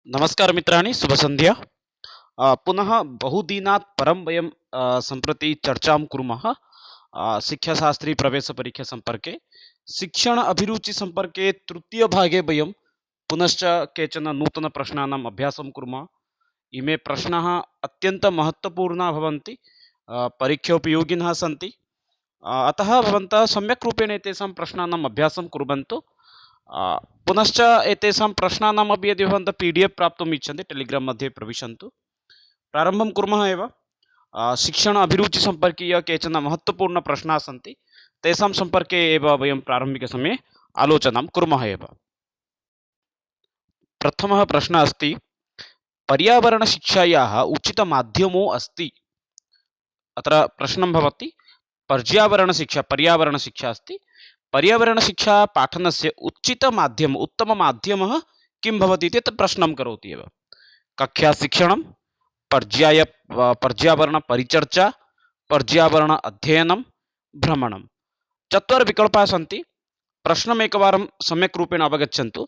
नमस्कार मित्राणि, शुभसन्ध्या। पुनः बहुदिनात् परं वयं सम्प्रति चर्चां कुर्मः शिक्षाशास्त्री प्रवेशपरीक्षासम्पर्के। शिक्षण अभिरुचिसम्पर्के तृतीयभागे वयं पुनश्च केचन नूतनप्रश्नानाम् अभ्यासं कुर्मः। इमे प्रश्नाः अत्यन्तमहत्त्वपूर्णाः भवन्ति, परीक्षोपयोगिनः सन्ति। अतः भवन्तः सम्यक् रूपेण एतेषां प्रश्नानाम् अभ्यासं कुर्वन्तु। पुनश्च एतेषां प्रश्नानामपि यदि भवन्तः PDF प्राप्तुम् इच्छन्ति टेलिग्राम् मध्ये प्रविशन्तु। प्रारम्भं कुर्मः एव। शिक्षण अभिरुचिसम्पर्कीय केचन महत्त्वपूर्णप्रश्नाः सन्ति, तेषां सम्पर्के एव वयं प्रारम्भिकसमये आलोचनां कुर्मः एव। प्रथमः प्रश्नः अस्ति, पर्यावरणशिक्षायाः उचितमाध्यमो अस्ति। अत्र प्रश्नं भवति पर्यावरणशिक्षा अस्ति। पर्यावरणशिक्षा पाठनस्य उचितमाध्यम उत्तममाध्यमः किं भवति इति प्रश्नं करोति एव। कक्ष्याशिक्षणं, पर्यावरणपरिचर्चा, पर्यावरण अध्ययनं, भ्रमणं। चत्वारः विकल्पाः सन्ति। प्रश्नम् एकवारं सम्यक् रूपेण अवगच्छन्तु।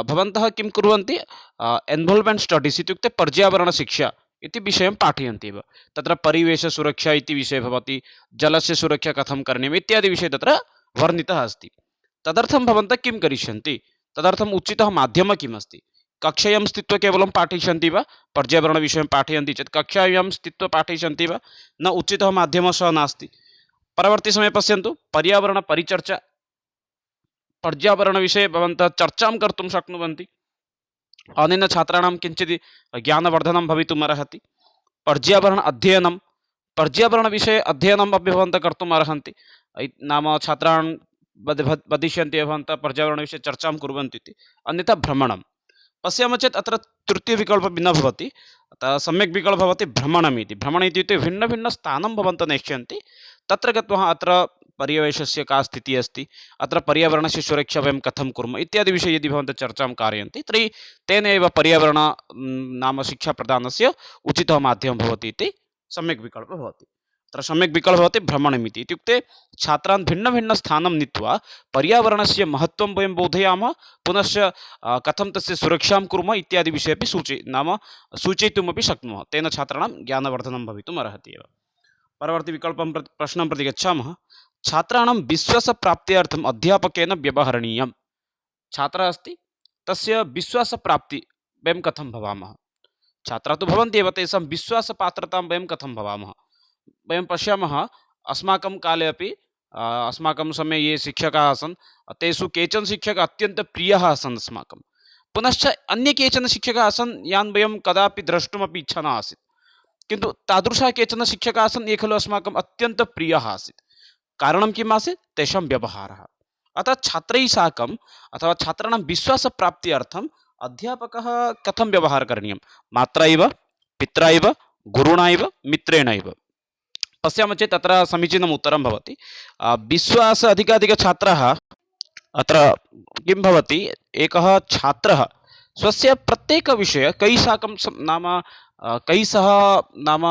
भवन्तः किं कुर्वन्ति, एन्वाल्वमेण्ट् स्टडीस् इत्युक्ते पर्यावरणशिक्षा इति विषयं पाठयन्ति एव। तत्र परिवेशसुरक्षा इति विषयः भवति, जलस्य सुरक्षा कथं करणीयम् इत्यादि विषयः तत्र वर्णितः अस्ति। तदर्थं भवन्तः किं करिष्यन्ति, तदर्थम् उचितः माध्यमः किम् अस्ति। कक्षायां स्थित्वा केवलं पाठयिष्यन्ति वा, पर्यावरणविषयं पाठयन्ति चेत् कक्षायां स्थित्वा पाठयिष्यन्ति वा, न उचितः माध्यमः सः नास्ति। परवर्तिसमये पश्यन्तु, पर्यावरणपरिचर्चा, पर्यावरणविषये भवन्तः चर्चां कर्तुं शक्नुवन्ति। अनेन छात्राणां किञ्चित् ज्ञानवर्धनं भवितुम् अर्हति। पर्यावरण अध्ययनं, पर्यावरणविषये अध्ययनम् अपि भवन्तः कर्तुम् अर्हन्ति। नाम छात्रान् वदिष्यन्ति भवन्तः पर्यावरणविषये चर्चां कुर्वन्तु इति। अन्यथा भ्रमणं पश्यामः चेत् अत्र तृतीयविकल्पः न भवति, अतः सम्यक् विकल्पः भवति भ्रमणम् इति। भ्रमणम् इत्युक्ते भिन्नभिन्नस्थानं भवन्तः नेष्यन्ति, तत्र गत्वा अत्र परिवेशस्य का स्थितिः अस्ति, अत्र पर्यावरणस्य सुरक्षा वयं कथं कुर्मः इत्यादि विषये यदि भवन्तः चर्चां कारयन्ति तर्हि तेन एव पर्यावरण नाम शिक्षाप्रदानस्य उचितः माध्यमः भवति इति सम्यक् विकल्पः भवति। अत्र सम्यक् विकल्पः भवति भ्रमणम् इति। इत्युक्ते छात्रान् भिन्नभिन्नस्थानं नीत्वा पर्यावरणस्य महत्त्वं वयं बोधयामः, पुनश्च कथं तस्य सुरक्षां कुर्मः इत्यादि विषये अपि सूचयितुमपि शक्नुमः। तेन छात्राणां ज्ञानवर्धनं भवितुम् अर्हति एव। परवर्ती विकल्पं प्रश्नं प्रति गच्छामः। छात्राणां विश्वासप्राप्त्यर्थम् अध्यापकेन व्यवहरणीयं। छात्रः अस्ति, तस्य विश्वासप्राप्ति वयं कथं भवामः। छात्राः तु भवन्ति एव, तेषां विश्वासपात्रतां वयं कथं भवामः। वयं पश्यामः, अस्माकं काले अपि अस्माकं समये ये शिक्षकाः आसन्, तेषु केचन शिक्षकाः अत्यन्तप्रियाः आसन् अस्माकं। पुनश्च अन्ये केचन शिक्षकाः आसन् यान् वयं कदापि द्रष्टुमपि इच्छा न आसीत्, किन्तु तादृशाः केचन शिक्षकाः आसन् ये खलु अस्माकम् अत्यन्तप्रियाः आसीत्। कारणं किम् आसीत्, तेषां व्यवहारः। अतः छात्रैः साकम् अथवा छात्राणां विश्वासप्राप्त्यर्थम् अध्यापकः कथं व्यवहारः करणीयं, मात्रा इव, पित्रा इव, गुरुणा इव, मित्रेण इव। पश्यामः चेत् तत्र समीचीनम् उत्तरं भवति। विश्वास अधिकाधिकछात्राः, अत्र किं भवति, एकः छात्रः स्वस्य प्रत्येकविषये कैः साकं नाम कैः सह नाम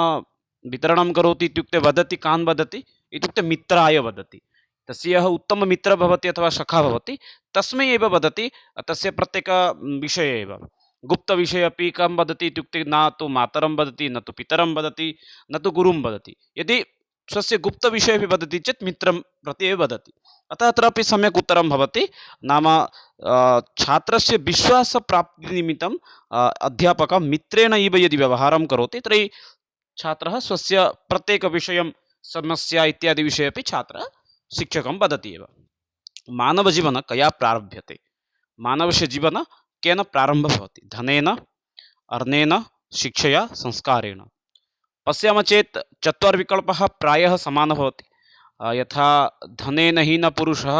वितरणं करोति इत्युक्ते वदति, कान् वदति इत्युक्ते मित्राय वदति। तस्य यः उत्तममित्रः भवति अथवा सखा भवति तस्मै एव वदति, तस्य प्रत्येकविषये एव। गुप्तविषये अपि कं वदति इत्युक्ते न तु मातरं वदति, न तु पितरं वदति, न तु गुरुं वदति। यदि स्वस्य गुप्तविषये अपि वदति चेत् मित्रं प्रति एव वदति। अतः अत्रापि सम्यक् उत्तरं भवति। नाम छात्रस्य विश्वासप्राप्तिनिमित्तम् अध्यापकः मित्रेण इव यदि व्यवहारं करोति तर्हि छात्रः स्वस्य प्रत्येकविषयं, समस्या इत्यादि विषये अपि छात्रः शिक्षकं वदति एव। मानवजीवनं कया प्रारभ्यते। मानवस्य जीवनं केन प्रारम्भः भवति, धनेन, अर्नेन, शिक्षया, संस्कारेण। पश्यामः चेत् चत्वारः विकल्पाः प्रायः समानः भवति। यथा धनेन हीनपुरुषः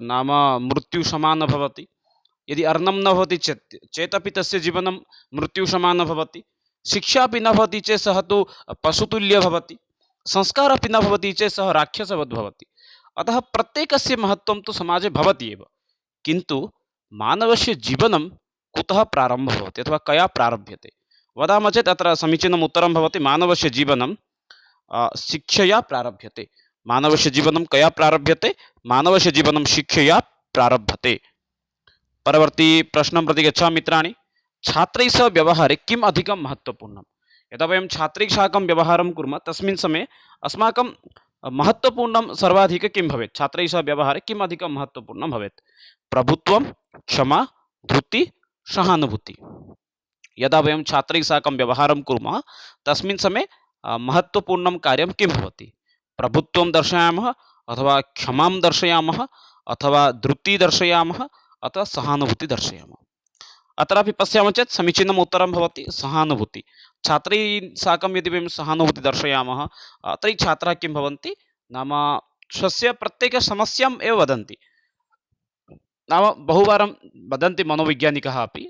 नाम मृत्युसमानः भवति। यदि अर्नं न भवति चेदपि तस्य जीवनं मृत्युसमानः भवति। शिक्षा अपि न भवति चेत् सः तु पशुतुल्यः भवति। संस्कारः अपि न भवति चेत् सः राक्षसवत् भवति। अतः प्रत्येकस्य महत्त्वं तु समाजे भवति एव, किन्तु मानवस्य जीवनं कुतः प्रारम्भः भवति अथवा कया प्रारभ्यते वदामः चेत् अत्र समीचीनम् उत्तरं भवति। मानवस्य जीवनं शिक्षया प्रारभ्यते। मानवस्य जीवनं कया प्रारभ्यते, मानवस्य जीवनं शिक्षया प्रारभ्यते। परवर्ती प्रश्नं प्रति गच्छामि मित्राणि। छात्रैः सह व्यवहारे किम् अधिकं महत्त्वपूर्णं। यदा वयं छात्रैः साकं व्यवहारं कुर्मः तस्मिन् समये अस्माकं महत्त्वपूर्णं सर्वाधिकं किं भवेत्, छात्रैः सह व्यवहारे किम् अधिकं महत्त्वपूर्णं भवेत्। प्रभुत्वं, क्षमा, धृतिः, सहानुभूतिः। यदा वयं छात्रैः साकं व्यवहारं कुर्मः तस्मिन् समये महत्त्वपूर्णं कार्यं किं भवति, प्रभुत्वं दर्शयामः अथवा क्षमां दर्शयामः अथवा धृतिः दर्शयामः अथवा सहानुभूतिः दर्शयामः। अत्रापि पश्यामः चेत् समीचीनम् उत्तरं भवति सहानुभूतिः। छात्रैः साकं यदि वयं सहानुभूतिः दर्शयामः तर्हि छात्राः किं भवन्ति नाम स्वस्य प्रत्येकसमस्याम् एव वदन्ति, नाम बहुवारं वदन्ति मनोवैज्ञानिकाः अपि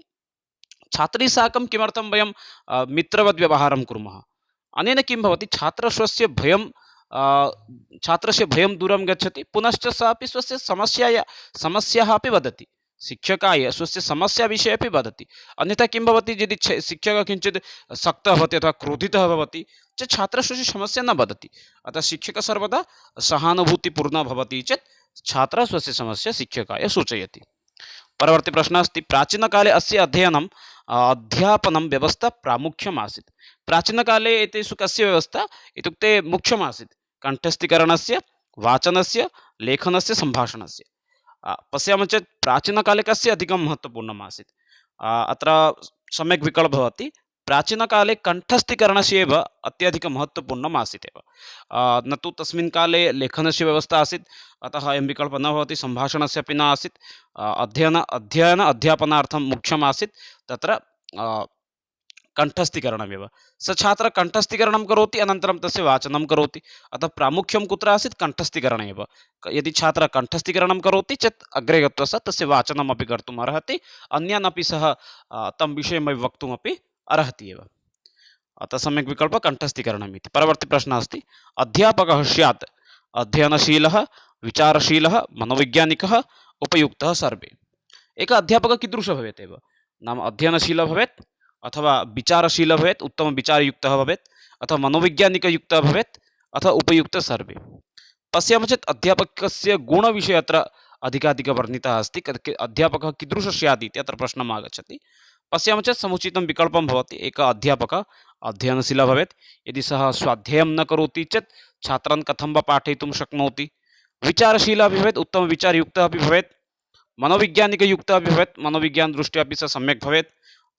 छात्रैः साकं किमर्थं वयं मित्रवद् व्यवहारं कुर्मः। अनेन किं भवति छात्रस्य भयं छात्रस्य भयं दूरं गच्छति, पुनश्च सः अपि स्वस्य समस्याः अपि वदति, शिक्षकाय स्वस्य समस्याविषये अपि वदति। अन्यथा किं भवति यदि शिक्षकः किञ्चित् शक्तः भवति अथवा क्रोधितः भवति चेत् छात्रः स्वस्य समस्या न वदति। अतः शिक्षकः सर्वदा सहानुभूतिपूर्णः भवति चेत् छात्रः स्वस्य समस्या शिक्षकाय सूचयति। परवर्ती प्रश्नः अस्ति प्राचीनकाले अस्य अध्ययनम् अध्यापनं व्यवस्था प्रामुख्यम् आसीत्। प्राचीनकाले एतेषु कस्य व्यवस्था इत्युक्ते मुख्यमासीत् कण्ठस्थीकरणस्य, वाचनस्य, लेखनस्य, सम्भाषणस्य। पश्यामः चेत् प्राचीनकाले कस्य अधिकं महत्त्वपूर्णम् आसीत्। अत्र सम्यक् विकल्पः भवति प्राचीनकाले कण्ठस्थीकरणस्य एव अत्यधिकं महत्त्वपूर्णम् आसीत् एव, न तु तस्मिन् काले लेखनस्य व्यवस्था आसीत्। अतः अयं विकल्पः न भवति, सम्भाषणस्य अपि न आसीत्। अध्यापनार्थं मुख्यम् आसीत् तत्र कण्ठस्थीकरणमेव। स छात्रः कण्ठस्थीकरणं करोति अनन्तरं तस्य वाचनं करोति। अतः प्रामुख्यं कुत्र आसीत् कण्ठस्थीकरणे एव। यदि छात्रः कण्ठस्थीकरणं करोति चेत् अग्रे गत्वा सः तस्य वाचनमपि कर्तुम् अर्हति, अन्यान् अपि सः तं विषयमपि वक्तुमपि अर्हति एव। अतः सम्यक् विकल्पः कण्ठस्थीकरणम् इति। परवर्ती प्रश्नः अस्ति अध्यापकः स्यात् अध्ययनशीलः, विचारशीलः, मनोवैज्ञानिकः, उपयुक्तः सर्वे। एकः अध्यापकः कीदृशः भवेत् एव, नाम अध्ययनशीलः भवेत् अथवा विचारशीलः भवेत्, उत्तमविचारयुक्तः भवेत् अथवा मनोवैज्ञानिकयुक्तः भवेत् अथवा उपयुक्तः सर्वे। पश्यामः चेत् अध्यापकस्य गुणविषये अत्र अधिकाधिकः वर्णितः अस्ति। अध्यापकः कीदृशः स्यात् इति अत्र प्रश्नम् आगच्छति। पश्यामः चेत् समुचितं विकल्पं भवति एकः अध्यापकः अध्ययनशीलः भवेत्। यदि सः स्वाध्यायं न करोति चेत् छात्रान् कथं वा पाठयितुं शक्नोति। विचारशीलः अपि भवेत्, उत्तमविचारयुक्तः अपि भवेत्, मनोवैज्ञानिकयुक्तः अपि भवेत्, मनोविज्ञानदृष्ट्या अपि सः सम्यक् भवेत्।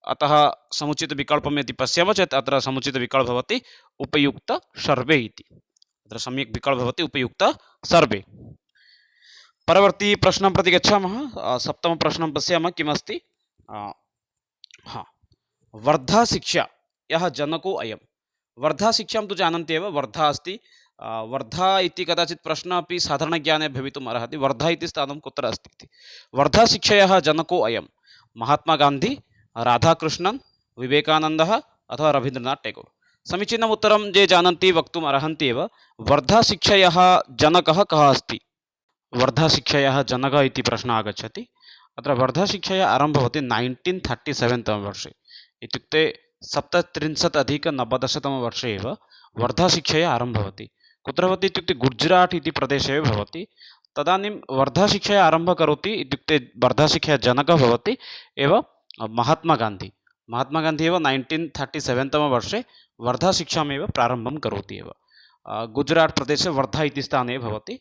अतः समुचितविकल्पं यदि पश्यामः चेत् अत्र समुचितविकल्पः भवति उपयुक्त सर्वे इति। अत्र सम्यक् विकल्पः भवति उपयुक्त सर्वे। परवर्ती प्रश्नं प्रति गच्छामः। सप्तमप्रश्नं पश्यामः किमस्ति। हाँ, वर्धा शिक्षा यः जनको अयं। वर्धा शिक्षां तु जानन्ति एव, वर्धा अस्ति। वर्धा इति कदाचित् प्रश्नः अपि साधारणज्ञाने भवितुम् अर्हति, वर्धा इति स्थानं कुत्र अस्ति इति। वर्धा शिक्षायाः जनको अयं महात्मा गान्धी, राधाकृष्णन्, विवेकानन्दः अथवा रवीन्द्रनाथ टैगोर्। समीचीनम् उत्तरं ये जानन्ति वक्तुम् अर्हन्ति एव। वर्धा शिक्षायाः जनकः कः अस्ति। वर्धा शिक्षायाः जनकः इति प्रश्नः आगच्छति। अत्र वर्धा शिक्षायाः आरम्भः भवति 1937 तमे वर्षे, इत्युक्ते 37 तमे वर्षे एव वर्धा शिक्षायाः आरम्भः भवति। कुत्र भवति इत्युक्ते गुजरात् इति प्रदेशे एव भवति। तदानीं वर्धा शिक्षायाः आरम्भः करोति इत्युक्ते वर्धा शिक्षायाः जनकः भवति एव महात्मा गान्धी। महात्मा गान्धी एव 1937 तमे वर्षे वर्धा शिक्षामेव प्रारम्भं करोति एव। गुजरात् प्रदेशे वर्धा इति स्थाने भवति।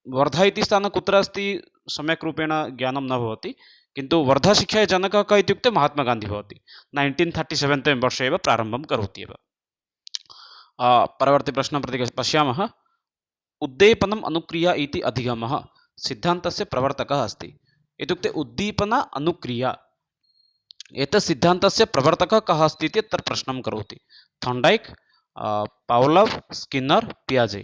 वर्धा इति स्थानं कुत्र अस्ति सम्यक् रूपेण ज्ञानं न भवति, किन्तु वर्धा शिक्षायाः जनकः कः इत्युक्ते महात्मा गान्धी भवति। 1937 तमे वर्षे एव प्रारम्भं करोति एव। परवर्ती प्रश्नं प्रति पश्यामः। उद्दीपनम् अनुक्रिया इति अधिगमः सिद्धान्तस्य प्रवर्तकः अस्ति। इत्युक्ते उद्दीपना अनुक्रिया एतत् सिद्धान्तस्य प्रवर्तकः कः अस्ति इति अत्र प्रश्नं करोति। थॉर्न्डैक्, पाव्लोव्, स्किन्नर्, पियाजे।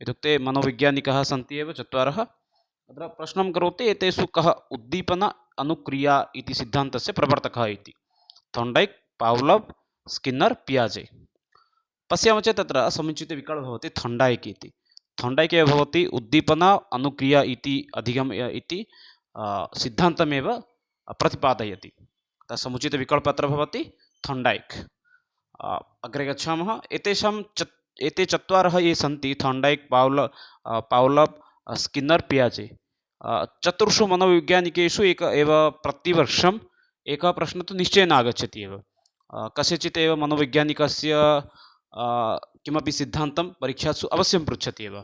इत्युक्ते मनोवैज्ञानिकाः सन्ति एव चत्वारः। अत्र प्रश्नं करोति एतेषु कः उद्दीपना अनुक्रिया इति सिद्धान्तस्य प्रवर्तकः इति। थॉर्न्डैक्, पाव्लोव्, स्किन्नर्, पियाजे। पश्यामः चेत् तत्र समुचितविकल्पः भवति थॉर्न्डैक् इति। थॉर्न्डैक् एव भवति उद्दीपना अनुक्रिया इति अधिगम इति सिद्धान्तमेव प्रतिपादयति। समुचितविकल्पः अत्र भवति थॉर्न्डैक्। अग्रे गच्छामः। एते चत्वारः ये सन्ति थॉर्न्डैक्, पाव्लोव्, स्किन्नर्, पियाजे। चतुर्षु मनोवैज्ञानिकेषु एक एव प्रतिवर्षम् एकः प्रश्नः तु निश्चयेन आगच्छति एव। कस्यचित् एव मनोवैज्ञानिकस्य किमपि सिद्धान्तं परीक्षासु अवश्यं पृच्छति एव।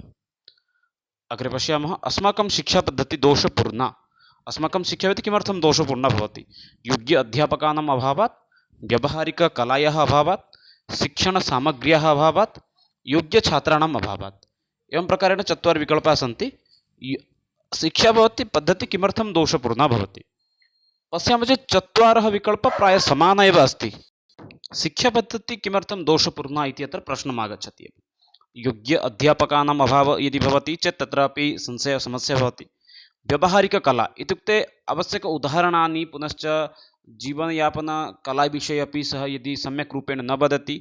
अग्रे पश्यामः। अस्माकं शिक्षापद्धतिः दोषपूर्णा। अस्माकं शिक्षापद्धतिः किमर्थं दोषपूर्णा भवति? योग्य अध्यापकानाम् अभावात्, व्यावहारिककलायाः अभावात्, शिक्षणसामग्र्याः अभावात्, योग्यछात्राणाम् अभावात्। एवं प्रकारेण चत्वारि विकल्पाः सन्ति। शिक्षापद्धतिः किमर्थं दोषपूर्णा भवति? पश्यामः चेत् चत्वारः विकल्पाः प्रायः समानाः एव अस्ति। शिक्षापद्धतिः किमर्थं दोषपूर्णा इति अत्र प्रश्नम् आगच्छति। योग्य अध्यापकानाम् अभावः यदि भवति चेत् तत्रापि समस्या भवति। व्यावहारिककला इत्युक्ते आवश्यक उदाहरणानि पुनश्च जीवनयापनकलाविषये अपि सः यदि सम्यक् रूपेण न वदति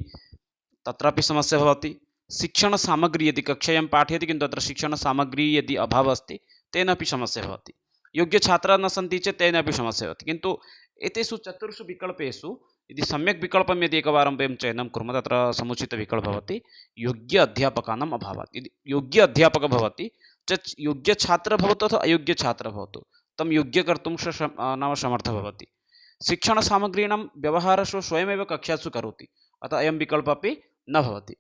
तत्रापि समस्या भवति। शिक्षणसामग्री यदि कक्षायां पाठयति किन्तु तत्र शिक्षणसामग्री यदि अभावः अस्ति तेनापि समस्या भवति। योग्यछात्राः न सन्ति चेत् तेनापि समस्या भवति। किन्तु एतेषु चतुर्षु विकल्पेषु यदि सम्यक् विकल्पं यदि एकवारं वयं चयनं कुर्मः तत्र समुचितविकल्पः भवति योग्य अध्यापकानाम् अभावात्। यदि योग्य अध्यापकः भवति चेत् योग्यछात्रः भवतु अथवा अयोग्यछात्रः भवतु तं योग्य कर्तुं नाम समर्थः भवति। शिक्षणसामग्रीणां व्यवहारः स्वयमेव कक्षासु करोति, अतः अयं विकल्पः अपि न भवति।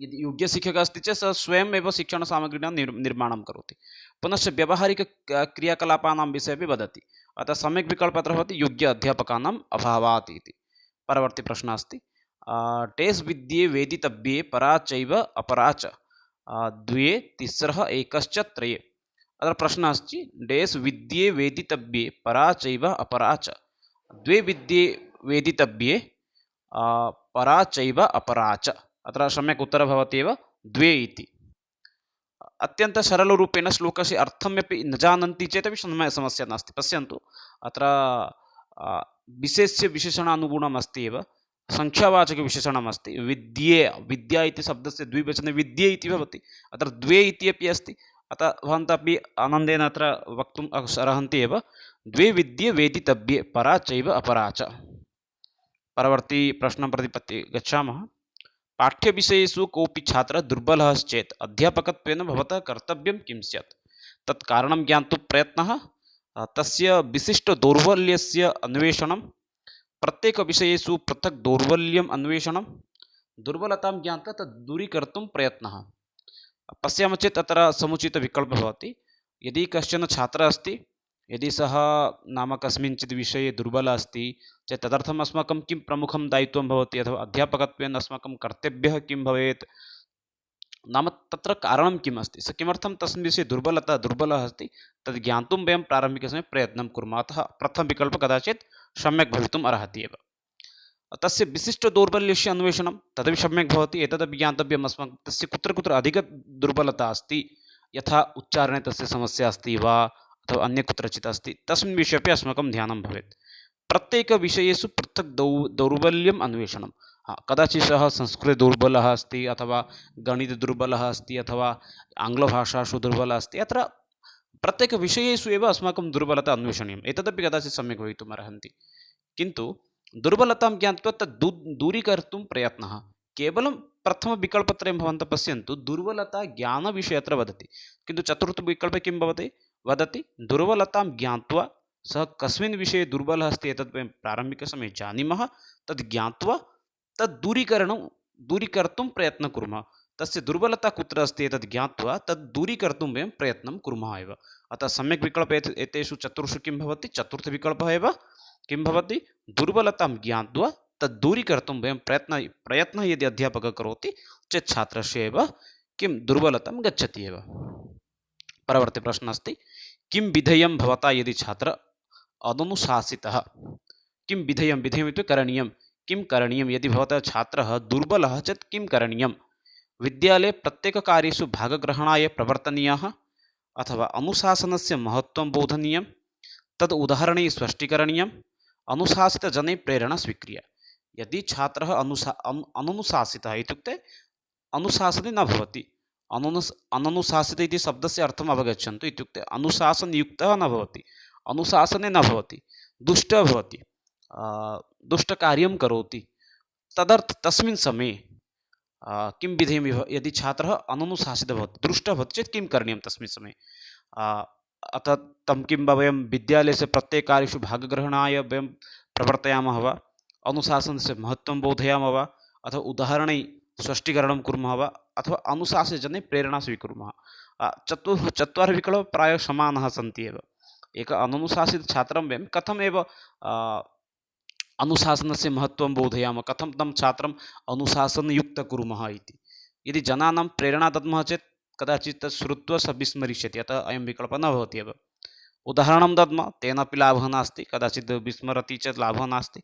यदि योग्यशिक्षकः अस्ति चेत् सः स्वयमेव शिक्षणसामग्रीणां निर्माणं करोति, पुनश्च व्यावहारिकक्रियाकलापानां विषये अपि वदति, अतः सम्यक् विकल्पः अत्र भवति योग्य अध्यापकानाम् अभावात् इति। परवर्ती प्रश्नः अस्ति टेस् विद्ये वेदितव्ये परा चैव अपरा च द्वे तिस्रः एकश्च त्रये। अत्र प्रश्नः अस्ति डेस् विद्ये वेदितव्ये परा चैव अपरा च द्वे विद्ये वेदितव्ये परा चैव अपरा च। अत्र सम्यक् उत्तरः भवति एव द्वे इति। अत्यन्तं सरलरूपेण श्लोकस्य अर्थमपि न जानन्ति चेदपि समस्या नास्ति। पश्यन्तु अत्र विशेष्य विशेषणानुगुणम् अस्ति एव, संख्यावाचकविशेषणम् अस्ति। विद्ये विद्या इति शब्दस्य द्विवचने विद्ये इति भवति, अत्र द्वे इति अपि अस्ति, अतः भवन्तः अपि आनन्देन अत्र वक्तुम् अर्हन्ति एव द्वे विद्ये वेदितव्ये परा चैव अपरा च। परवर्ती प्रश्नं प्रति गच्छामः। पाठ्यविषयेषु कोऽपि छात्रः दुर्बलः चेत् अध्यापकत्वेन भवतः कर्तव्यं किं स्यात्? तत् कारणं ज्ञातुं प्रयत्नः, तस्य विशिष्टदौर्बल्यस्य अन्वेषणं, प्रत्येकविषयेषु पृथक् दौर्बल्यम् अन्वेषणं, दुर्बलतां ज्ञात्वा तद् दूरीकर्तुं प्रयत्नः। पश्यामः चेत् अत्र समुचितविकल्पः भवति। यदि कश्चन छात्रः अस्ति, यदि सः नाम कस्मिंश्चित् विषये दुर्बलः अस्ति चेत् तदर्थम् अस्माकं किं प्रमुखं दायित्वं भवति अथवा अध्यापकत्वेन अस्माकं कर्तव्यः किं भवेत्, नाम तत्र कारणं किम् अस्ति, सः किमर्थं तस्मिन् विषये दुर्बलः अस्ति तद् ज्ञातुं वयं प्रारम्भिकसमये प्रयत्नं कुर्मः। अतः प्रथमविकल्पः कदाचित् सम्यक् भवितुम् अर्हति एव। तस्य विशिष्टदौर्बल्यस्य अन्वेषणं तदपि सम्यक् भवति। एतदपि ज्ञातव्यम् अस्माकं तस्य कुत्र कुत्र अधिकदुर्बलता अस्ति, यथा उच्चारणे तस्य समस्या अस्ति वा अथवा अन्य कुत्रचित् अस्ति, तस्मिन् विषये अपि अस्माकं ध्यानं भवेत्। प्रत्येकविषयेषु पृथक् दौर्बल्यम् अन्वेषणं। कदाचित् सः संस्कृते दुर्बलः अस्ति अथवा गणिते दुर्बलः अस्ति अथवा आङ्ग्लभाषासु दुर्बलः अस्ति, अत्र प्रत्येकविषयेषु एव अस्माकं दुर्बलता अन्वेषणीयम्। एतदपि कदाचित् सम्यक् भवितुम् अर्हन्ति, किन्तु दुर्बलतां ज्ञात्वा तद् दूरीकर्तुं प्रयत्नः। केवलं प्रथमविकल्पत्रयं भवन्तः पश्यन्तु, दुर्बलता ज्ञानविषये अत्र वदति, किन्तु चतुर्थविकल्पे किं भवति वदति दुर्बलतां ज्ञात्वा सः कस्मिन् विषये दुर्बलः अस्ति एतद् वयं प्रारम्भिकसमये जानीमः, तद् ज्ञात्वा तद् दूरीकर्तुं प्रयत्नं कुर्मः। तस्य दुर्बलता कुत्र अस्ति एतद् ज्ञात्वा तद् दूरीकर्तुं वयं प्रयत्नं कुर्मः एव। अतः सम्यक् विकल्पः एतेषु चतुर्षु किं भवति? चतुर्थविकल्पः एव किं भवति? दुर्बलतां ज्ञात्वा तद् दूरीकर्तुं वयं प्रयत्नः यदि अध्यापकः करोति चेत् छात्रस्य एव किं दुर्बलतां गच्छति एव। परवर्ती प्रश्नः अस्ति किं विधेयं भवता यदि छात्रः अनुशासितः? किं विधेयं इत्युक्ते करणीयं, किं करणीयं यदि भवतः छात्रः दुर्बलः चेत् किं करणीयं? विद्यालये प्रत्येककार्येषु भागग्रहणाय प्रवर्तनीयः अथवा अनुशासनस्य महत्त्वं बोधनीयं, तद् उदाहरणैः स्पष्टीकरणीयम्, अनुशासितजनैः प्रेरणा स्वीक्रिया। यदि छात्रः अनुशासितः इत्युक्ते अनुशासने न भवति, अननुशासित इति शब्दस्य अर्थम् अवगच्छन्तु। इत्युक्ते अनुशासनयुक्तः न भवति, अनुशासने न भवति, दुष्टः भवति, दुष्टकार्यं करोति, तस्मिन् समये किं विधेयं? यदि छात्रः अननुशासितः भवति, दुष्टः भवति चेत् किं करणीयं तस्मिन् समये? अथ तं किं वा वयं विद्यालयस्य प्रत्येककार्येषु भागग्रहणाय वयं प्रवर्तयामः वा, अनुशासनस्य महत्त्वं बोधयामः वा, अथवा उदाहरणै स्पष्टीकरणं कुर्मः वा, अथवा अनुशासनजने प्रेरणा स्वीकुर्मः। चत्वारः विकल्पाः प्रायः समानाः सन्ति एव। एक अननुशासितछात्रं वयं कथमेव अनुशासनस्य महत्त्वं बोधयामः, कथं तं छात्रम् अनुशासनयुक्तं कुर्मः इति। यदि जनानां प्रेरणा दद्मः चेत् कदाचित् तत् श्रुत्वा सः विस्मरिष्यति, अतः अयं विकल्पः न भवति एव। उदाहरणं दद्मः, तेनापि लाभः नास्ति, कदाचित् विस्मरति चेत् लाभः नास्ति,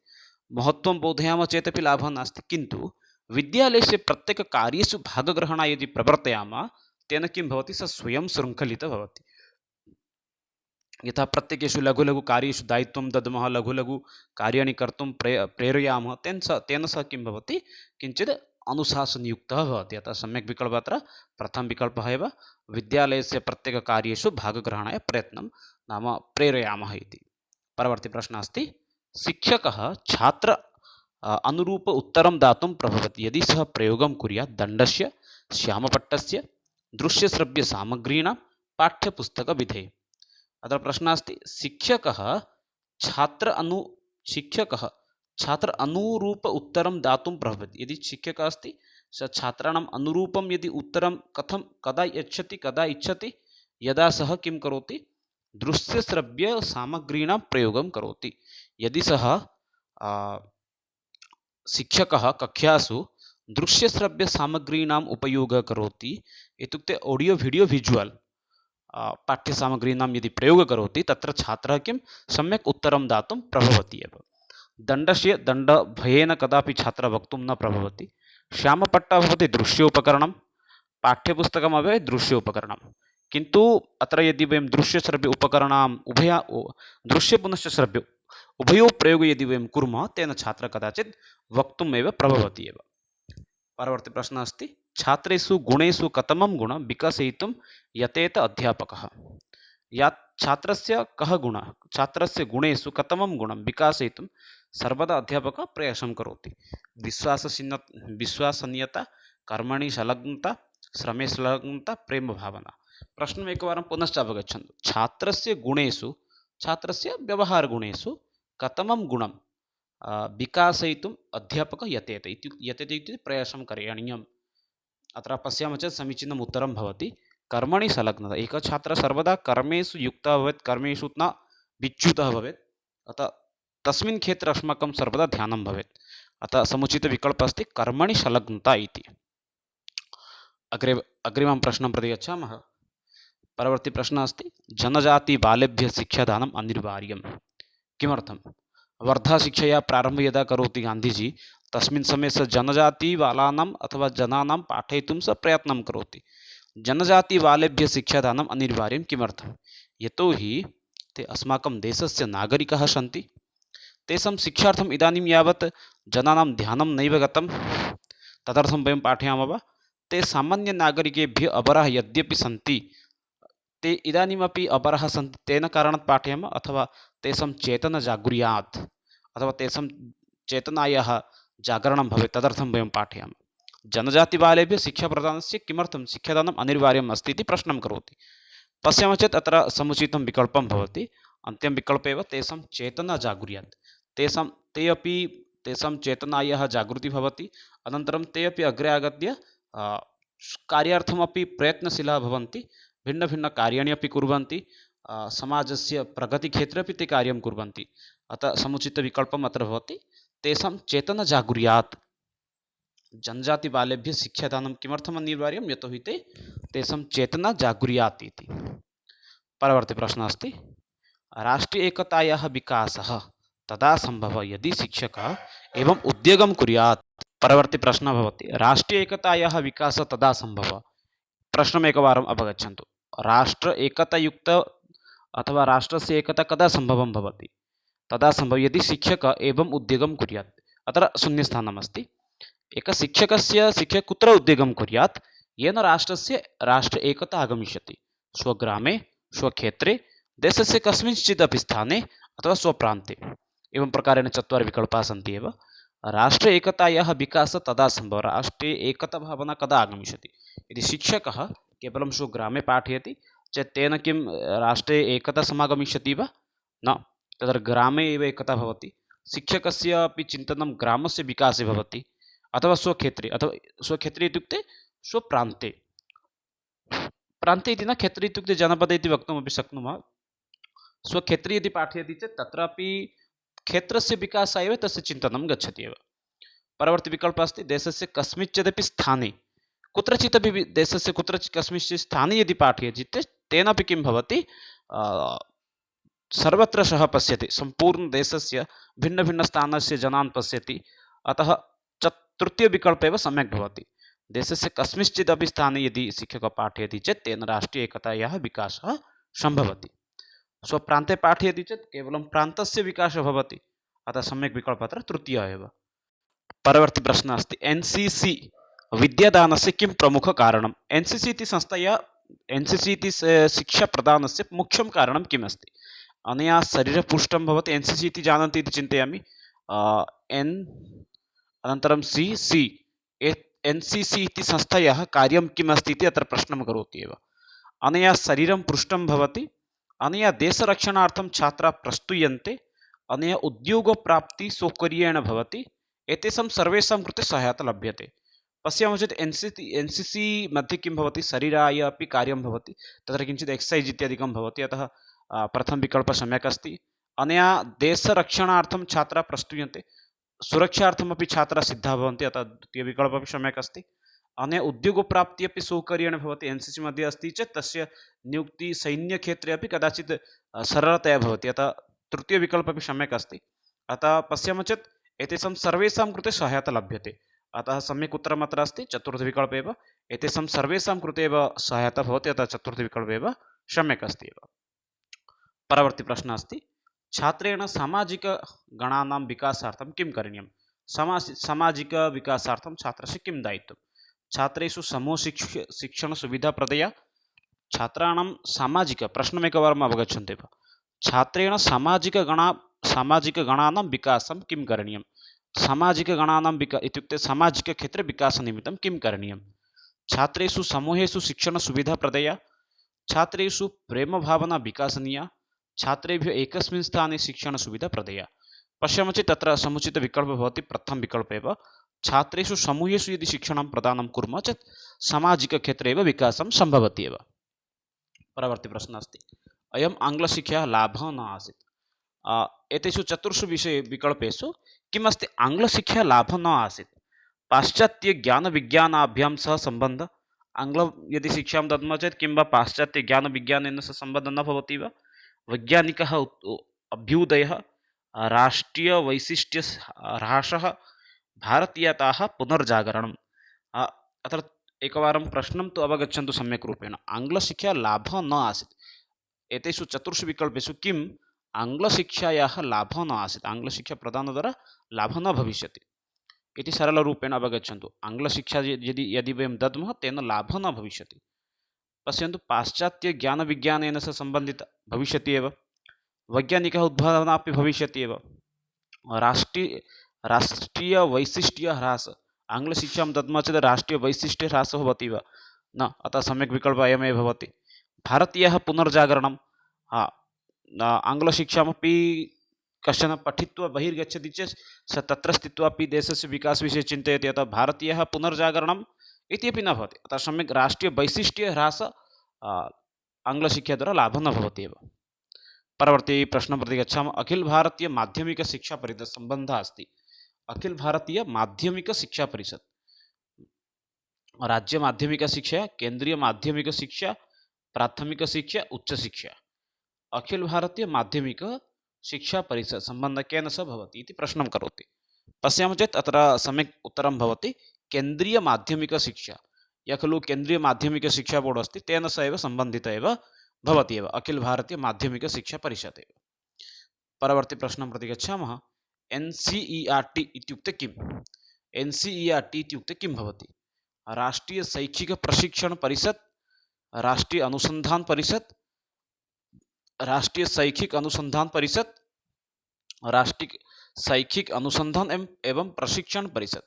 महत्त्वं बोधयामः चेदपि लाभः नास्ति। किन्तु विद्यालयस्य प्रत्येककार्येषु भागग्रहणाय यदि प्रवर्तयामः, तेन किं भवति, सः स्वयं शृङ्खलितः भवति। यथा प्रत्येकेषु लघु लघु कार्येषु दायित्वं दद्मः, लघु लघु कार्याणि कर्तुं प्रेरयामः, तेन सह किं भवति, किञ्चित् अनुशासनयुक्तः भवति। अतः सम्यक् विकल्पः अत्र प्रथमविकल्पः एव, विद्यालयस्य प्रत्येककार्येषु भागग्रहणाय प्रयत्नं नाम प्रेरयामः इति। परवर्ती प्रश्नः अस्ति, शिक्षकः छात्र अनुरूप उत्तरं दातुं प्रभवति यदि सः प्रयोगं कुर्यात् दण्डस्य, श्यामपट्टस्य, दृश्यश्रव्यसामग्रीणां, पाठ्यपुस्तकविधेः। अत्र प्रश्नः अस्ति, शिक्षकः छात्र अनुरूप उत्तरं दातुं प्रभवति। यदि शिक्षकः अस्ति, सः छात्राणाम् अनुरूपं यदि उत्तरं कदा इच्छति, यदा सः किं करोति, दृश्यश्रव्यसामग्रीणां प्रयोगं करोति। यदि सः शिक्षकः कक्षासु दृश्यश्रव्यसामग्रीणाम् उपयोगः करोति, इत्युक्ते ऑडियो वीडियो विजुअल् पाठ्यसामग्रीणां यदि प्रयोगः करोति, तत्र छात्रः किं सम्यक् उत्तरं दातुं प्रभवति एव। दण्डभयेन कदापि छात्रः वक्तुं न प्रभवति। श्यामपट्टः भवति दृश्योपकरणं, पाठ्यपुस्तकमपि दृश्योपकरणं। किन्तु अत्र यदि वयं दृश्यश्रव्य उपकरणाम् दृश्य पुनश्च श्रव्य उभयोः प्रयोगं यदि वयं कुर्मः, तेन छात्रः कदाचित् वक्तुम् एव प्रभवति एव। परवर्ती प्रश्नः अस्ति, छात्रेषु गुणेषु कथमं गुणं विकसयितुं यतेत अध्यापकः। छात्रस्य कः गुणः, छात्रस्य गुणेषु कथमं गुणं विकासयितुं सर्वदा अध्यापकः प्रयासं करोति। विश्वसनीयता, कर्मणि संलग्नता, श्रमे संलग्नता, प्रेमभावना। प्रश्नम् एकवारं पुनश्च अवगच्छन्तु। छात्रस्य गुणेषु, छात्रस्य व्यवहारगुणेषु कथमं गुणं विकासयितुम् अध्यापकः यतेते इत्युक्ते प्रयासं करणीयम्। अत्र पश्यामः चेत् समीचीनम् उत्तरं भवति। कर्मणि संलग्नता, एकः छात्रः सर्वदा कर्मेषु युक्तः भवेत्, कर्मेषु न विच्युतः भवेत्। अतः तस्मिन् क्षेत्रे अस्माकं सर्वदा ध्यानं भवेत्। अतः समुचितविकल्पः अस्ति कर्मणि संलग्नता इति। अग्रिमं प्रश्नं प्रति गच्छामः। परवर्ती प्रश्नः अस्ति, जनजातिबालेभ्यः शिक्षादानम् अनिवार्यम्। किमर्थं? वर्धाशिक्षया प्रारम्भं यदा करोति गान्धीजी, तस्मिन् समये सः जनजातिबालानाम् अथवा जनानां पाठयितुं सः प्रयत्नं करोति। जनजातिबालेभ्यः शिक्षादानम् अनिवार्यं। किमर्थं? यतोहि ते अस्माकं देशस्य नागरिकाः सन्ति। तेषां शिक्षार्थम् इदानीं यावत् जनानां ध्यानं नैव गतं, तदर्थं वयं पाठयामः वा? ते सामान्यनागरिकेभ्यः अपराः यद्यपि सन्ति, ते इदानीमपि अपराः सन्ति, तेन कारणात् पाठयामः, अथवा तेषां चेतना जागृयात्, अथवा तेषां चेतनायाः जागरणं भवेत्, तदर्थं वयं पाठयामः। जनजातिबालेभ्यः शिक्षाप्रदानस्य किमर्थं शिक्षादानम् अनिवार्यम् अस्ति इति प्रश्नं करोति। पश्यामः चेत् अत्र समुचितं विकल्पं भवति, अन्तिमं विकल्पः एव, तेषां चेतना जागृयात्। तेषां चेतनायाः जागृतिः भवति, अनन्तरं ते अपि अग्रे आगत्य कार्यार्थमपि प्रयत्नशीलाः भवन्ति, भिन्नभिन्नकार्याणि अपि कुर्वन्ति, समाजस्य प्रगतिक्षेत्रे अपि ते कार्यं कुर्वन्ति। अतः समुचितविकल्पम् अत्र भवति, तेषां चेतना जागृयात्। जनजातिबालेभ्यः शिक्षादानं किमर्थम् अनिवार्यं? यतोहि तेषां चेतना जागृयात् इति। परवर्ती प्रश्नः अस्ति, राष्ट्रीय एकतायाः विकासः तदा सम्भवः यदि शिक्षकः एवम् उद्योगं कुर्यात्। परवर्ती प्रश्नः भवति, राष्ट्रीय एकतायाः विकासः तदा सम्भवः। प्रश्नम् एकवारम् अवगच्छन्तु। राष्ट्र एकतायुक्त अथवा राष्ट्रस्य एकता कदा सम्भवं भवति? तदा सम्भवः यदि शिक्षकः एवम् उद्योगं कुर्यात्। अत्र शून्यस्थानम् अस्ति। एकः शिक्षकः कुत्र उद्योगं कुर्यात्, येन राष्ट्र एकता आगमिष्यति। स्वग्रामे, स्वक्षेत्रे, देशस्य कस्मिंश्चित् अपि स्थाने अथवा स्वप्रान्ते। एवं प्रकारेण चत्वारः विकल्पाः सन्ति एव। राष्ट्र एकतायाः विकासः तदा सम्भवः। राष्ट्रे एकताभावना कदा आगमिष्यति? यदि शिक्षकः केवलं स्वग्रामे पाठयति, चेत् तेन किं राष्ट्रे एकता समागमिष्यति वा न, तत्र ग्रामे एव एकता भवति। शिक्षकस्य अपि चिन्तनं ग्रामस्य विकासे भवति, अथवा स्वक्षेत्रे, अथवा स्वक्षेत्रे इत्युक्ते स्वप्रान्ते, प्रान्ते इति न, क्षेत्रे इत्युक्ते जनपदे इति वक्तुमपि शक्नुमः। स्वक्षेत्रे यदि पाठयति चेत् तत्रापि क्षेत्रस्य विकासाय एव तस्य चिन्तनं गच्छति एव। परवर्ती विकल्पः अस्ति देशस्य कस्मिंश्चिदपि स्थाने, कुत्रचित् अपि देशस्य कुत्रचित् कस्मिंश्चित् स्थाने यदि पाठयति चेत् तेनापि किं भवति, सर्वत्र सः पश्यति, सम्पूर्णदेशस्य भिन्नभिन्नस्थानस्य जनान् पश्यति, अतः तृतीयविकल्पः एव सम्यक् भवति। देशस्य कस्मिंश्चित् अपि स्थाने यदि शिक्षकः पाठयति चेत् तेन राष्ट्रीय एकतायाः विकासः सम्भवति। स्वप्रान्ते पाठयति चेत् केवलं प्रान्तस्य विकासः भवति, अतः सम्यक् विकल्पः अत्र तृतीयः एव। परवर्ती प्रश्नः अस्ति एनसीसी विद्यादानस्य किं प्रमुखकारणम्? एनसीसी इति संस्थया एनसीसी इति शिक्षाप्रदानस्य मुख्यं कारणं किम् अस्ति? अनया शरीरपुष्टं भवति, एनसीसी इति जानन्ति इति चिन्तयामि, एन् अनन्तरं सी सी, एनसीसी इति संस्थयाः कार्यं किम् अस्ति इति अत्र प्रश्नं करोति एव। अनया शरीरं पुष्टं भवति, अनया देशरक्षणार्थं छात्राः प्रस्तूयन्ते, अनया उद्योगप्राप्तिः सौकर्येण भवति, एतेषां सर्वेषां कृते सहायता लभ्यते। पश्यामः चेत् एनसीसी मध्ये किं भवति, शरीराय अपि कार्यं भवति, तत्र किञ्चित् एक्ससैज् इत्यादिकं भवति, अतः प्रथमविकल्पः सम्यक् अस्ति। अनया देशरक्षणार्थं छात्राः प्रस्तूयन्ते, सुरक्षार्थमपि छात्राः सिद्धाः भवन्ति, अतः द्वितीयविकल्पः अपि सम्यक् अस्ति। अनया उद्योगप्राप्तिः अपि सौकर्येण भवति, एनसीसी मध्ये अस्ति चेत् तस्य नियुक्तिः सैन्यक्षेत्रे अपि कदाचित् सरलतया भवति, अतः तृतीयविकल्पः अपि सम्यक् अस्ति। अतः पश्यामः चेत् एतेषां सर्वेषां कृते सहायता लभ्यते, अतः सम्यक् उत्तरम् अत्र अस्ति चतुर्थविकल्पः एव। एतेषां सर्वेषां कृते एव सहायता भवति, अतः चतुर्थविकल्पः एव सम्यक् अस्ति एव। परवर्ती प्रश्नः अस्ति छात्रेण सामाजिकगणानां विकासार्थं किं करणीयं? सामाजिकविकासार्थं छात्रस्य किं दायित्वं? छात्रेषु समूहशिक्षणसुविधा छात्राणां सामाजिक प्रश्नमेकवारम् अवगच्छन्तु एव। छात्रेण सामाजिकगणानां विकासं किं करणीयं? सामाजिकगणानां इत्युक्ते सामाजिकक्षेत्रे विकासनिमित्तं किं करणीयं? छात्रेषु समूहेषु शिक्षणसुविधा छात्रेषु प्रेमभावना विकासनीया, छात्रेभ्यः एकस्मिन् स्थाने शिक्षणसुविधा पश्यामः चेत् तत्र समुचितविकल्पः भवति प्रथमविकल्पः एव। छात्रेषु समूहेषु यदि शिक्षणं प्रदानं कुर्मः चेत् सामाजिकक्षेत्रे एव विकासं सम्भवति एव। परवर्ती प्रश्नः अस्ति अयम् आङ्ग्लशिक्षायाः लाभः न आसीत्। एतेषु चतुर्षु विकल्पेषु किम् अस्ति? आङ्ग्लशिक्षायाः लाभः न आसीत्। पाश्चात्यज्ञानविज्ञानाभ्यां सह सम्बन्धः, आङ्ग्लं यदि शिक्षां दद्मः चेत् किं वा पाश्चात्यज्ञानविज्ञानेन सह सम्बन्धः न भवति वा? वैज्ञानिकः अभ्युदयः, राष्ट्रीयवैशिष्ट्यह्रासः, भारतीयताः पुनर्जागरणम्। अत्र एकवारं प्रश्नं तु अवगच्छन्तु सम्यक् रूपेण। आङ्ग्लशिक्षायाः लाभः न आसीत्, एतेषु चतुर्षु विकल्पेषु किम् आङ्ग्लशिक्षायाः लाभः न आसीत्, आङ्ग्लशिक्षाप्रदानद्वारा लाभः न भविष्यति इति सरलरूपेण अवगच्छन्तु। आङ्ग्लशिक्षा यदि वयं दद्मः तेन लाभः न भविष्यति। पश्यन्तु पाश्चात्यज्ञानविज्ञानेन सह सम्बन्धित भविष्यति एव, वैज्ञानिकः उद्भावना अपि भविष्यति एव, राष्ट्रीयवैशिष्ट्यह्रासः, आङ्ग्लशिक्षां दद्मः चेत् राष्ट्रीयवैशिष्ट्यह्रासः भवति वा न, अतः सम्यक् विकल्पः अयमेव भवति। भारतीयः पुनर्जागरणं, आङ्ग्लशिक्षामपि कश्चन पठित्वा बहिर्गच्छति चेत् स तत्र स्थित्वा अपि देशस्य विकासविषये चिन्तयति, अतः भारतीयः पुनर्जागरणम् इत्यपि न भवति, अतः सम्यक् राष्ट्रीयवैशिष्ट्यह्रासः आङ्ग्लशिक्षाद्वारा लाभः न भवति एव। परवर्ती प्रश्नं प्रति गच्छामः। अखिलभारतीयमाध्यमिकशिक्षापरिषत् सम्बन्धः अस्ति। अखिलभारतीयमाध्यमिकशिक्षापरिषत् राज्यमाध्यमिकशिक्षा, केन्द्रीयमाध्यमिकशिक्षा, प्राथमिकशिक्षा, उच्चशिक्षा। अखिलभारतीयमाध्यमिकशिक्षापरिषत् सम्बन्धः केन सह भवति इति प्रश्नं करोति। पश्यामः चेत् अत्र सम्यक् उत्तरं भवति केन्द्रीयमाध्यमिकशिक्षा, यः खलु केन्द्रीयमाध्यमिकशिक्षा बोर्ड् अस्ति तेन सह एव सम्बन्धितः एव भवति एव अखिलभारतीयमाध्यमिकशिक्षापरिषत् एव। परवर्ती प्रश्नं प्रति गच्छामः। NCERT इत्युक्ते किम्? NCERT इत्युक्ते किं भवति? राष्ट्रीयशैक्षिकप्रशिक्षणपरिषत्, राष्ट्रीय अनुसन्धान परिषत्, राष्ट्रीय शैक्षिक अनुसंधान परिषद, राष्ट्रीय शैक्षिक अनुसंधान एवं प्रशिक्षण परिषद।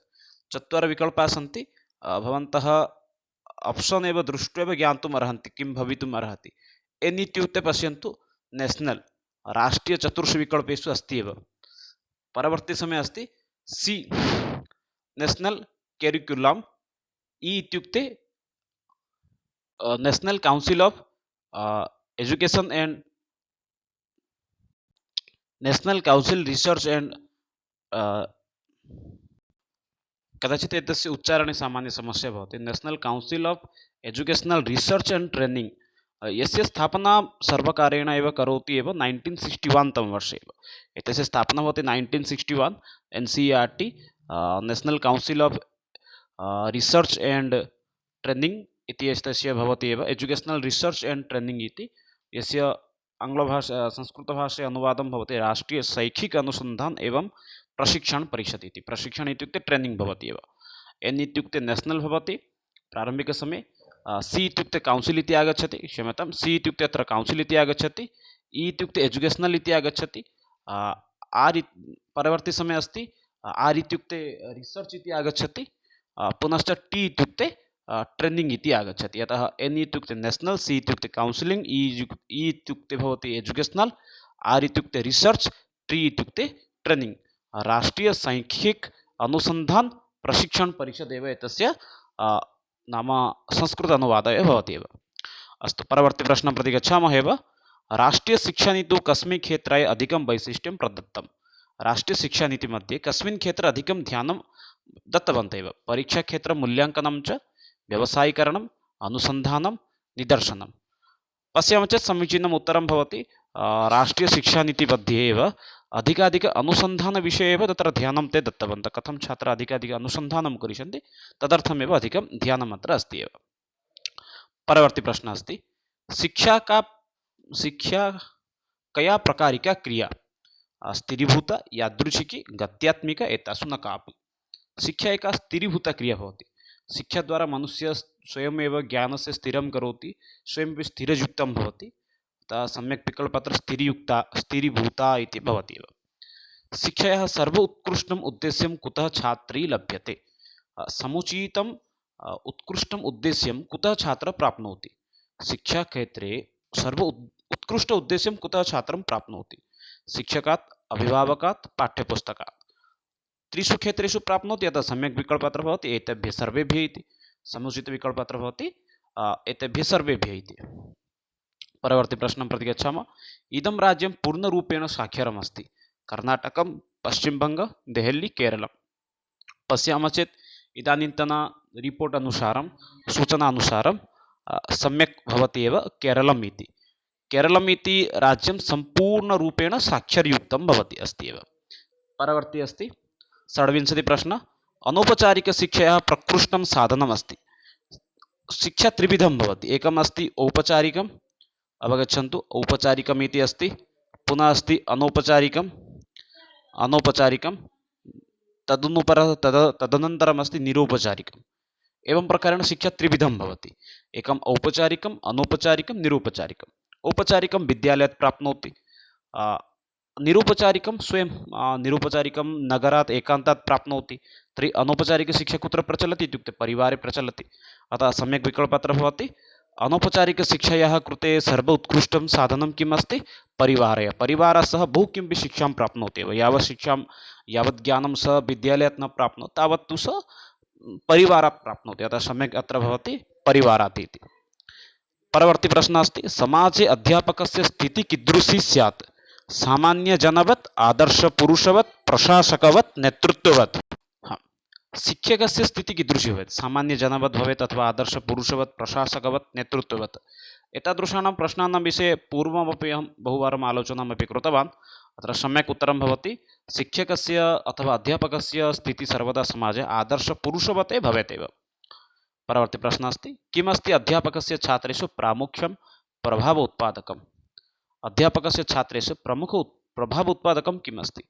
चत्वारः विकल्पाः सन्ति। भवन्तः ऑप्शन एव दृष्ट्वा एव ज्ञातुम् अर्हन्ति किं भवितुम् अर्हति। एन् इत्युक्ते पश्यन्तु नेशनल राष्ट्रीयचतुर्षु विकल्पेषु अस्ति एव। परवर्ती समये अस्ति सी नेशनल करिकुलम, ई इत्युक्ते national council of education and national council research and कदाचित् एतस्य उच्चारणे सामान्य समस्या भवति। National council of educational research and training यस्य स्थापना सर्वकारेण एव करोति एव 1961 तम वर्षे एव एतस्य स्थापना भवति 1961। NCERT national council of research and training इति एतस्य भवति एव एजुकेशनल रिसर्च एंड ट्रेनिंग इति, यस्य आंग्लभाषा संस्कृतभाषा अनुवादं भवति राष्ट्रीय शैक्षिक अनुसंधान एवं प्रशिक्षण परिषद इति। प्रशिक्षण इत्युक्ते ट्रेनिंग भवति एव। एन् इत्युक्ते नेशनल भवति प्रारम्भिकसमये, सी इत्युक्ते काउन्सिल इति आगच्छति, क्षम्यतां सी इत्युक्ते अत्र काउन्सिल इति आगच्छति, ई इत्युक्ते एजुकेशनल इति आगच्छति, आर् परवर्ती समये अस्ति आर् इत्युक्ते रिसर्च इति आगच्छति, पुनश्च टी इत्युक्ते ट्रेनिंग इति आगच्छति। अतः एन् इत्युक्ते नेशनल, सी इत्युक्ते काउन्सिलिंग, ई इत्युक्ते भवति एजुकेशनल, आर् इत्युक्ते रिसर्च, टी इत्युक्ते ट्रेनिंग। राष्ट्रीय शैक्षिक अनुसंधान प्रशिक्षण परिषद एव एतस्य नाम संस्कृत अनुवादः भवति एव। अस्तु, परवर्ती प्रश्नं प्रति गच्छामः एव। राष्ट्रीय शिक्षानीतौ कस्मिन् क्षेत्राय अधिकं वैशिष्ट्यं प्रदत्तं? राष्ट्रीय शिक्षानीति मध्ये कस्मिन् क्षेत्रे अधिकं ध्यानं दत्तवन्तः एव? परीक्षाक्षेत्र मूल्यांकनं च, व्यवसायीकरणम्, अनुसन्धानं, निदर्शनं। पश्यामः चेत् समीचीनम् उत्तरं भवति राष्ट्रीय शिक्षानीति मध्ये एव अधिकाधिक अनुसन्धानविषये एव तत्र ध्यानं ते दत्तवन्तः। कथं छात्राः अधिकाधिक अनुसन्धानं करिष्यन्ति तदर्थमेव अधिकं ध्यानम् अत्र अस्ति एव। परवर्ती प्रश्नः अस्ति शिक्षा कया प्रकारिका क्रिया? स्थिरीभूता, यादृच्छिकी, गत्यात्मिका, एतासु न कापि। शिक्षा एका स्थिरीभूता क्रिया भवति। शिक्षा द्वारा मनुष्य स्वयमेव ज्ञानस्य स्थिरं करोति, स्वयं स्थिरयुक्तं भवति। सम्यक् विकल्पत्र स्थिरीभूता इति भवति एव। शिक्षायाः सर्वोत्कृष्टम् उद्देश्यं कुतः छात्री लभ्यते? समुचितम् उत्कृष्टम् उद्देश्यं कुतः छात्रः प्राप्नोति? शिक्षाक्षेत्रे उत्कृष्ट उद्देश्यं कुतः छात्रं प्राप्नोति? शिक्षकात्, अभिभावकात्, पाठ्यपुस्तकात्। त्रिषु क्षेत्रेषु प्राप्नोति, अतः सम्यक् विकल्पत्र भवति एतेभ्यः सर्वेभ्यः इति। समुचित विकल्पत्र भवति एतेभ्यः सर्वेभ्यः इति। परवर्ती प्रश्नं प्रति गच्छामः। इदं राज्यं पूर्णरूपेण साक्षरम् अस्ति? कर्नाटकं, पश्चिमबङ्ग, देहली, केरलं। पश्यामः चेत् इदानीन्तन रिपोर्ट् अनुसारं, सूचनानुसारं सम्यक् भवति एव केरलम् इति। केरलम् इति राज्यं सम्पूर्णरूपेण साक्षरयुक्तं भवति अस्ति एव। परवर्ती अस्ति 26 प्रश्न। अनौपचारिकशिक्षायाः प्रकृष्टं साधनम् अस्ति? शिक्षा त्रिविधं भवति। एकम् अस्ति औपचारिकम्, अवगच्छन्तु औपचारिकम् इति अस्ति, पुनः अस्ति अनौपचारिकं, तदनन्तरम् अस्ति निरौपचारिकम्। एवं प्रकारेण शिक्षा त्रिविधं भवति। एकम् औपचारिकम्, अनौपचारिकं, निरौपचारिकम्। औपचारिकं विद्यालयात् प्राप्नोति, निरौपचारिकं स्वयं निरौपचारिकं नगरात् एकान्तात् प्राप्नोति। तर्हि अनौपचारिकशिक्षा कुत्र प्रचलति इत्युक्ते परिवारे प्रचलति। अतः सम्यक् विकल्पत्र भवति अनौपचारिकशिक्षायाः कृते सर्व उत्कृष्टं साधनं किम् अस्ति? परिवारः। परिवारः सह बहु किमपि शिक्षां प्राप्नोति एव। यावत् ज्ञानं सः विद्यालयात् न प्राप्नोति तावत् तु सः परिवारात् प्राप्नोति। अतः सम्यक् अत्र भवति परिवारात् इति। परवर्ती प्रश्नः अस्ति समाजे अध्यापकस्य स्थितिः कीदृशी स्यात्? सामान्यजनवत्, आदर्शपुरुषवत्, प्रशासकवत्, नेतृत्ववत्। शिक्षकस्य स्थितिः कीदृशी भवेत्? सामान्यजनवत् भवेत् अथवा आदर्शपुरुषवत्, प्रशासकवत्, नेतृत्ववत्। एतादृशानां प्रश्नानां विषये पूर्वमपि अहं बहुवारम् आलोचनामपि कृतवान्। अत्र सम्यक् उत्तरं भवति शिक्षकस्य अथवा अध्यापकस्य स्थितिः सर्वदा समाजे आदर्शपुरुषवत् भवेत् एव। परवर्ती प्रश्नः अस्ति किमस्ति अध्यापकस्य छात्रेषु प्रामुख्यं प्रभाव उत्पादकम्? अध्यापकस्य छात्रेषु प्रमुख प्रभाव उत्पादकं किम् अस्ति?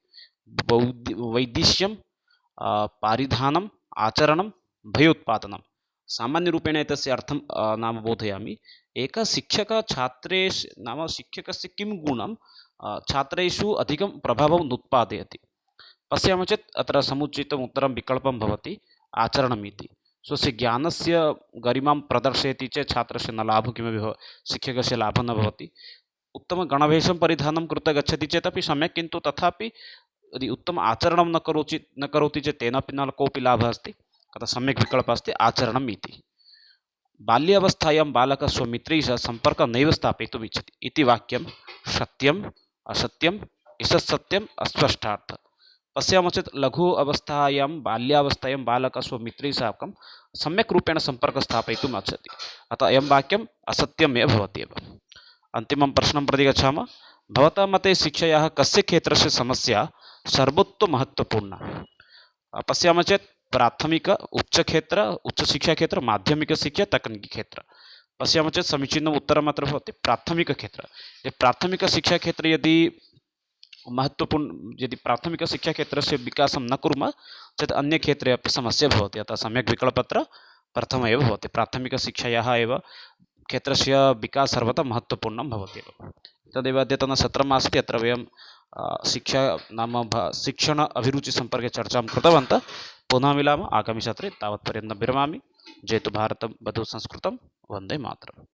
वैदिश्यं, पारिधानम्, आचरणं, भयोत्पादनं। सामान्यरूपेण एतस्य अर्थं नाम बोधयामि। एकः शिक्षकः छात्रेषु नाम शिक्षकस्य किं गुणं छात्रेषु अधिकं प्रभावं उत्पादयति? पश्यामः चेत् अत्र समुचितम् उत्तरं विकल्पं भवति आचरणम् इति। स्वस्य ज्ञानस्य गरिमां प्रदर्शयति चेत् छात्रस्य न लाभः किमपि शिक्षकस्य लाभः न भवति। उत्तमगणवेशं परिधानं कृत्वा गच्छति चेदपि सम्यक्, किन्तु तथापि यदि उत्तम आचरणं न करोति चेत् तेनापि न कोऽपि लाभः अस्ति। अतः सम्यक् विकल्पः अस्ति आचरणम् इति। बाल्यावस्थायां बालकः स्वमित्रैः सह सम्पर्कं नैव स्थापयितुम् इच्छति इति वाक्यं सत्यम् असत्यम् ईषत् सत्यम् अस्पष्टार्थः। पश्यामः चेत् लघु अवस्थायां बाल्यावस्थायां बालकः स्वमित्रैः साकं सम्यक् रूपेण सम्पर्कं स्थापयितुम् इच्छति, अतः अयं वाक्यम् असत्यमेव भवति एव। अन्तिमं प्रश्नं प्रति गच्छामः। भवतः मते शिक्षायाः कस्य क्षेत्रस्य समस्या सर्वोत्तममहत्त्वपूर्णा? पश्यामः चेत् प्राथमिक उच्चक्षेत्र, उच्चशिक्षाक्षेत्र, माध्यमिकशिक्षा, तकनीकिक्षेत्र। पश्यामः चेत् समीचीनम् उत्तरम् अत्र भवति प्राथमिकक्षेत्र। प्राथमिकशिक्षाक्षेत्रे यदि यदि प्राथमिकशिक्षाक्षेत्रस्य विकासं न कुर्मः चेत् अन्यक्षेत्रे अपि समस्या भवति। अतः सम्यक् विकल्पत्र प्रथमः एव भवति। प्राथमिकशिक्षायाः एव क्षेत्रस्य विकासः सर्वदा महत्त्वपूर्णं भवति एव। तदेव अद्यतनसत्रम् अस्ति। अत्र वयं शिक्षा नाम शिक्षण अभिरुचिसम्पर्के चर्चां कृतवन्तः। पुनः मिलामः आगामिसत्रे। तावत्पर्यन्तं विरमामि। जयतु भारतं, वधु संस्कृतं, वन्दे मातरम्।